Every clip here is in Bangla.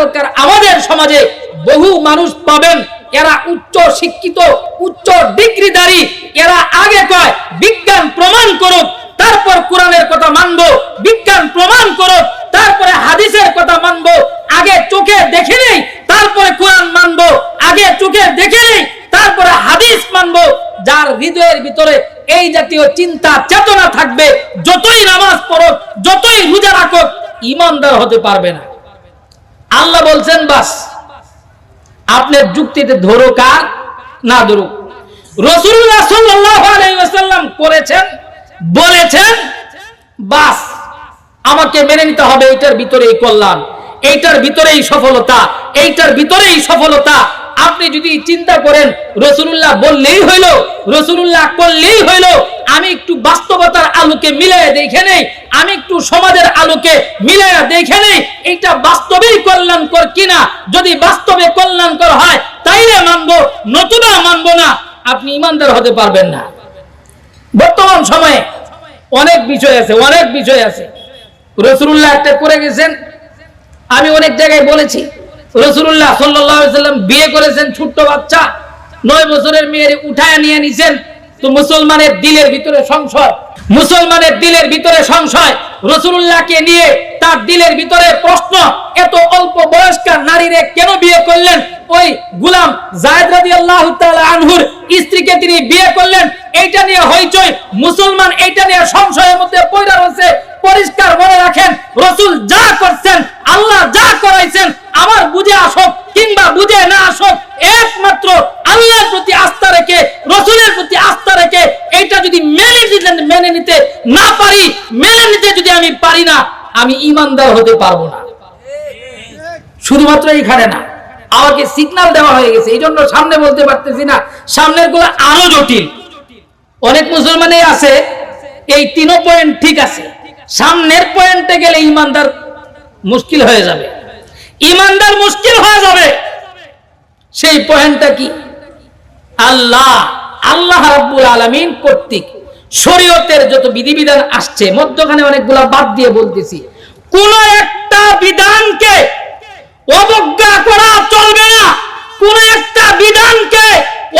আজকালকার আমাদের সমাজে বহু মানুষ পাবেন এরা উচ্চ শিক্ষিত, উচ্চ ডিগ্রিধারী, এরা আগে কয় বিজ্ঞান প্রমাণ করুক তারপর কোরআনের কথা মানবো, বিজ্ঞান প্রমাণ করুক তারপরে হাদিসের কথা মানবো, আগে চোখে দেখে নেই তারপরে কোরআন মানবো, আগে চোখে দেখে নেই তারপরে হাদিস মানবো। যার হৃদয়ের ভিতরে এই জাতীয় চিন্তা চেতনা থাকবে, যতই নামাজ পড়ুক, যতই রোজা রাখুক, ঈমানদার হতে পারবে না। আল্লাহ বলছেন বাস আপনার যুক্তিতে ধরুক আর না ধরুক, রাসূলুল্লাহ সাল্লাল্লাহু আলাইহি ওয়াসাল্লাম করেছেন, বলেছেন, বাস আমাকে মেনে নিতে হবে। এইটার ভিতরেই কল্যাণ, এইটার ভিতরেই সফলতা, এইটার ভিতরেই সফলতা। আপনি যদি চিন্তা করেন রাসূলুল্লাহ বললেই হইল, রাসূলুল্লাহ করলেই হইল, আমি একটু বাস্তবতার আলোকে মিলাইয়া দেখে নেই, আমি একটু সমাজের আলোকে মিলাইয়া দেখে নেই, এটা বাস্তবেই কল্যাণকর কিনা। যদি বাস্তবে কল্যাণকর হয় তাইলে মানবো, নতুবা মানবো না। আপনি ঈমানদার হতে পারবেন না। বর্তমান সময়ে অনেক বিষয় আছে, অনেক বিষয় আছে। রাসূলুল্লাহ একটা করে গেছেন, আমি অনেক জায়গায় বলেছি, রাসূলুল্লাহ সাল্লাল্লাহু আলাইহি ওয়াসাল্লাম বিয়ে করেছেন ছোট্ট বাচ্চা, 9 বছরের মেয়ের উঠায় নিয়ে নিছেন। তো মুসলমানের দিলের ভিতরে সংশয়, মুসলমানের দিলের ভিতরে সংশয়, রাসূলুল্লাহকে নিয়ে তার দিলের ভিতরে প্রশ্ন, এত অল্প বয়স্কা নারীরে কেন বিয়ে করলেন? ওই গোলাম যায়েদ রাদিয়াল্লাহু তাআলা আনহুর স্ত্রীকে তিনি বিয়ে করলেন, এইটা নিয়ে হইচই। মুসলমান এইটা নিয়ে সংশয়ের মধ্যে পড়ে রয়েছে। পরিষ্কার মনে রাখেন, রাসূল যা করছেন, আল্লাহ যা করাইছেন, আমার বুঝে আসুক কিংবা বুঝে না আসুক, একমাত্র আল্লাহর প্রতি আস্থা রেখে, রাসূলের প্রতি আস্থা রেখে, এইটা যদি মেনে নিতে না পারি, মেনে নিতে যদি আমি পারি না, আমি ঈমানদার হতে পারবো না। শুধুমাত্র এইখানে না, আমাকে সিগন্যাল দেওয়া হয়ে গেছে, এই জন্য সামনে বলতে পারতেছি না, সামনের গুলো আরো জটিল। অনেক মুসলমানই আছে এই 3 পয়েন্ট ঠিক আছে, সামনের পয়েন্টে গেলে ঈমানদার মুশকিল হয়ে যাবে, ঈমানদার মুশকিল হয়ে যাবে। সেই পয়েন্টটা কি? আল্লাহ রাব্বুল আলামিন কর্তৃক শরীয়তের যত বিধিবিধান আসছে, মধ্যখানে অনেকগুলা বাদ দিয়ে বলতেছি, কোন একটা বিধানকে অবজ্ঞা করা চলবে না, কোন একটা বিধানকে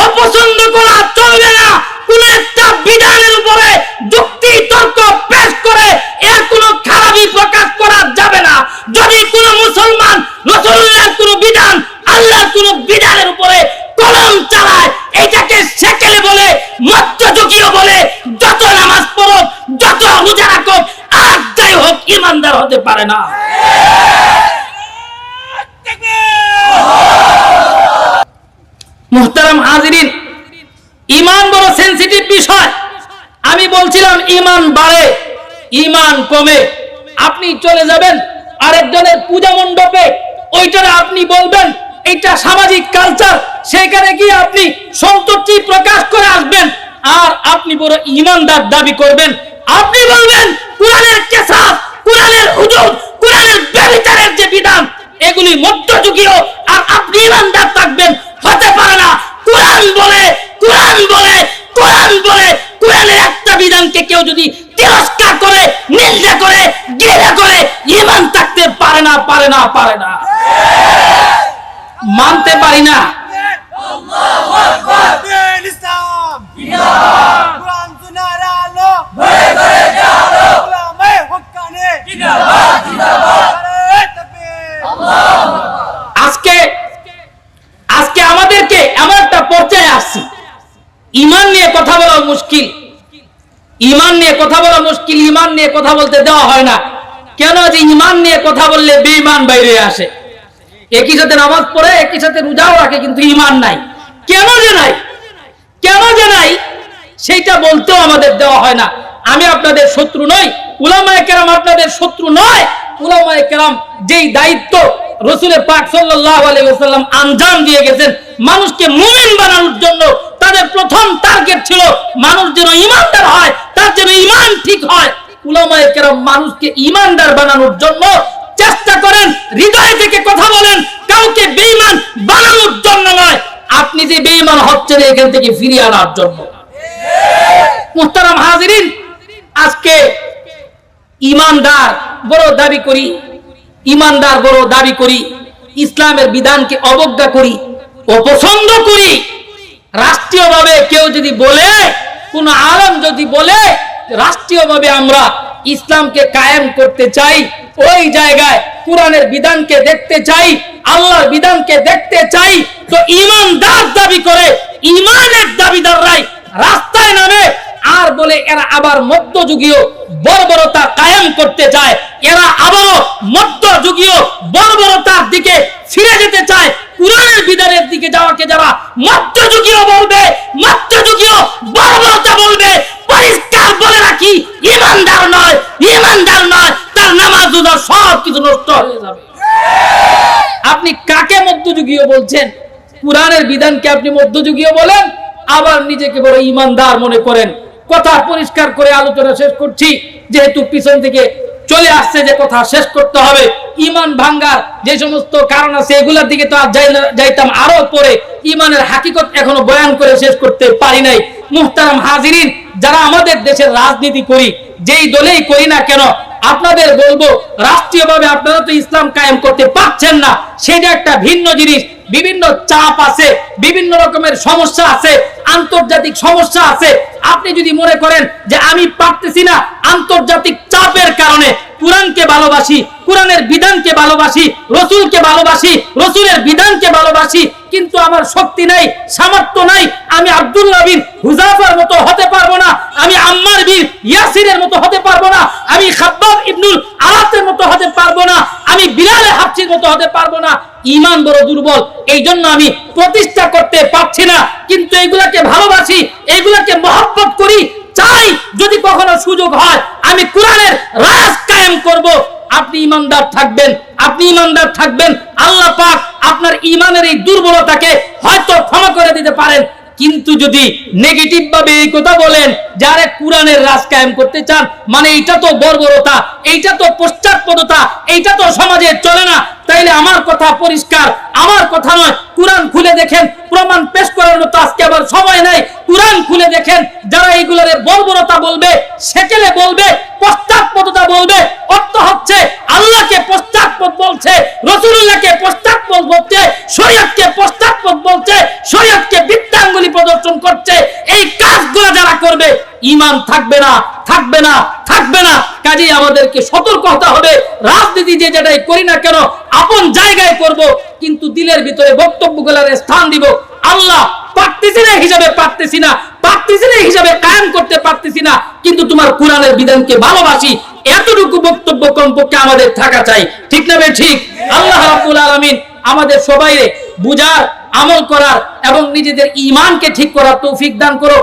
অপছন্দ করা চলবে না, কোন একটা বিধানের উপরে যুক্তি তর্ক পেশ করে এর কোনো খারাপি প্রকাশ করা যাবে না। যদি কোন মুসলমান রাসূলুল্লাহর কোন বিধান, আল্লাহর কোন বিধানের উপরে কলম চালায়, এটাকে সেকেলে বলে, মধ্যযুগীয় বলে, যত নামাজ পড়ো, যত রোজা রাখো, আর যাই হোক, ঈমানদার হতে পারে না। মুহতারাম হাজিরিন, ঈমান বড় সেনসিটিভ বিষয়। আমি বলছিলাম ঈমান বাড়ে, ঈমান কমে। আপনি চলে যাবেন আরেকজনের পূজা মণ্ডপে, ওইটারে আপনি বলবেন এটা সামাজিক কালচার, সেখানে গিয়ে আপনি সন্তুষ্টি প্রকাশ করে আসবেন, আর আপনি বড় ঈমানদার দাবি করবেন। আপনি বলবেন কোরআনের কেসাস, কোরআনের হুদুদ, কোরআনের ব্যভিচারের যে বিধান, এগুলি মধ্যযুগীয়, আর আপনি ঈমানদার থাকবেন, হতে পারে না। কোরআন বলে, কোরআন বলে, কোরআন বলে, কোরআনের একটা বিধানকে কেউ যদি তিরস্কার করে, নিন্দা করে, ঘৃণা করে, ঈমান থাকতে পারে না, পারে না, পারে না, মানতে পারি না। আল্লাহু আকবার, দিন ইসলাম জিন্দাবাদ, কোরআন সুন্নাহর আলো ঘরে ঘরে জালো, উলামায়ে হক্কানি জিন্দাবাদ, জিন্দাবাদ, নারে তাকবীর, আল্লাহু আকবার। আজকে আমাদেরকে এমন একটা পর্যায়ে আসছি, ঈমান নিয়ে কথা বলা মুশকিল, ঈমান নিয়ে কথা বলা মুশকিল, ঈমান নিয়ে কথা বলতে দেওয়া হয় না। কেন? যে ঈমান নিয়ে কথা বললে বেঈমান বাইরে আসে। একই সাথে নামাজ পড়ে, একই সাথে রোজাও রাখে, কিন্তু ঈমান নাই। কেন যে নাই, কেন যে নাই, সেইটা বলতেও আমাদের দেওয়া হয় না। আমি আপনাদের শত্রু নই, উলামায়ে কেরাম আপনাদের শত্রু নয়। উলামায়ে কেরাম যেই দায়িত্ব রাসূলের পাক সাল্লাল্লাহু আলাইহি ওয়াসাল্লাম আঞ্জাম দিয়ে গেছেন মানুষকে মুমিন বানানোর জন্য, তাদের প্রথম টার্গেট ছিল মানুষ যেন ঈমানদার হয়, তার যেন ঈমান ঠিক হয়। উলামায়ে কেরাম মানুষকে ঈমানদার বানানোর জন্য চেষ্টা করেন, হৃদয় থেকে কথা বলেন, কাউকে বেঈমান বানানোর জন্য নয়। আপনি যে বেঈমান হচ্ছেন এখান থেকে ফিরিয়ে আনার জন্য। মুহতারাম হাজিরিন, আজকে ঈমানদার বড় দাবি করি, ঈমানদার বড় দাবি করি, ইসলামের বিধানকে অবজ্ঞা করি, অপছন্দ করি। রাষ্ট্রীয়ভাবে কেউ যদি বলে, কোন আলেম যদি বলে রাষ্ট্রীয়ভাবে আমরা ইসলামকে কায়েম করতে চাই, ওই জায়গায় কোরআনের বিধানকে দেখতে চাই, আল্লাহর বিধানকে দেখতে চাই, তো ইমানদার দাবি করে ইমানের দাবিদাররাই রাস্তায় নামে আর বলে এরা আবার মধ্যযুগীয় বর্বরতা কায়েম করতে চায়, এরা আবারও মধ্যযুগীয় বর্বরতার দিকে ফিরে যেতে চায়। কোরআনের বিধানের দিকে যাওয়াকে যারা মধ্যযুগীয় বলবে, মধ্যযুগীয় বর্বরতা বলবে, পরিষ্কার বলে রাখি, ইমানদার নয়, ইমানদার নয়, তার নামাজ রোজা সব কিছু নষ্ট হয়ে যাবে। আপনি কাকে মধ্যযুগীয় বলছেন? কোরআনের বিধানকে আপনি মধ্যযুগীয় বলেন, আবার নিজেকে বড় ইমানদার মনে করেন। কথা পরিষ্কার করে আলোচনা শেষ করছি, যেহেতু পিছন থেকে চলে আসছে যে কথা শেষ করতে হবে। ইমান ভাঙ্গার যে সমস্ত কারণ আছে এগুলোর দিকে তো যাইতাম আরো পরে, ইমানের হাকিকত এখনো বয়ান করে শেষ করতে পারি নাই। মুহতারাম হাজিরিন, যারা আমাদের দেশের রাজনীতি করি, যেই দলেই করি না কেন, আপনাদের বলবো রাষ্ট্রীয়ভাবে আপনারা তো ইসলাম কায়েম করতে পারছেন না, সেটা একটা ভিন্ন জিনিস। বিভিন্ন চাপ আছে, বিভিন্ন রকমের সমস্যা আছে, আন্তর্জাতিক সমস্যা আছে। আপনি যদি মনে করেন যে আমি পারতেছি না, আন্তর্জাতিক চাপের কারণে কোরআনকে ভালোবাসি, কোরআনের বিধানকে ভালোবাসি, রসুলকে ভালোবাসি, রসুলের বিধানকে ভালোবাসি, কিন্তু আমার শক্তি নাই, সামর্থ্য নাই, আমি আব্দুল্লাহ বিন হুযাফার মতো হতে পারবো না, আমি আম্মার বিন ইয়াসিরের মতো হতে পারবো না, আমি খাব্বাব ইবনুল আরাতের মতো হতে পারবো না, আমি বিলাল হাবশির মতো হতে পারবো না, ঈমান বড় দুর্বল, এই জন্য আমি প্রতিষ্ঠা করতে পারছি না। কিন্তু এগুলাকে ভালোবাসি, এগুলাকে মহব্বত করি, চাই যদি কখনো সুযোগ হয় আমি কোরআনের রাজ কায়েম করব। আপনি ইমানদার থাকবেন, আপনি ইমানদার থাকবেন, আল্লাহ পাক আপনার ইমানের এই দুর্বলতাকে হয়তো ক্ষমা করে দিতে পারেন। কিন্তু যদি নেগেটিভ ভাবে এই কথা বলেন, যারা কোরআনের রাজ কায়েম করতে চান, মানে এইটা তো বর্বরতা, এইটা তো পশ্চাৎপদতা, এইটা তো সমাজে চলে না, তাইলে আমার কথা পরিষ্কার, আমার কথা নয়, কোরআন খুলে দেখেন, প্রমাণ পেশ করার মতো আজকে আবার সময় নাই। কোরআন খুলে দেখেন, যারা এইগুলোর বর্বরতা বলবে, সেকেলে বলবে, পশ্চাৎপদতা বলবে, অর্থ হচ্ছে আল্লাহকে পশ্চাৎপদ বলছে, রাসূলুল্লাহকে পশ্চাৎপদ বলছে, শরীয়তকে পশ্চাৎপদ বলছে, শরীয়তকে বৃদ্ধাঙ্গুলি প্রদর্শন করছে। এই কাজগুলো যারা করবে, ঈমান থাকবে না, থাকবে না, থাকবে না। কাজেই আমাদেরকে সতর্ক হতে হবে। রাজনীতি যে যেটাই করি না কেন আপন জায়গায় করব, কিন্তু দিলের ভিতরে বক্তব্যগুলোর স্থান দিব। আল্লাহ পারতেছি না হিসাবে পারতেছি না, পারতেছি না হিসাবে কায়েম করতে পারতেছি না, কিন্তু তোমার কোরআনের বিধানকে ভালোবাসি, এতটুকু বক্তব্য কমপক্ষে আমাদের থাকা চাই। ঠিক না বে ঠিক? আল্লাহ রাব্বুল আলামিন আমাদের সবাইকে বুঝার, আমল করার এবং নিজেদের ঈমানকে ঠিক করার তৌফিক দান করো।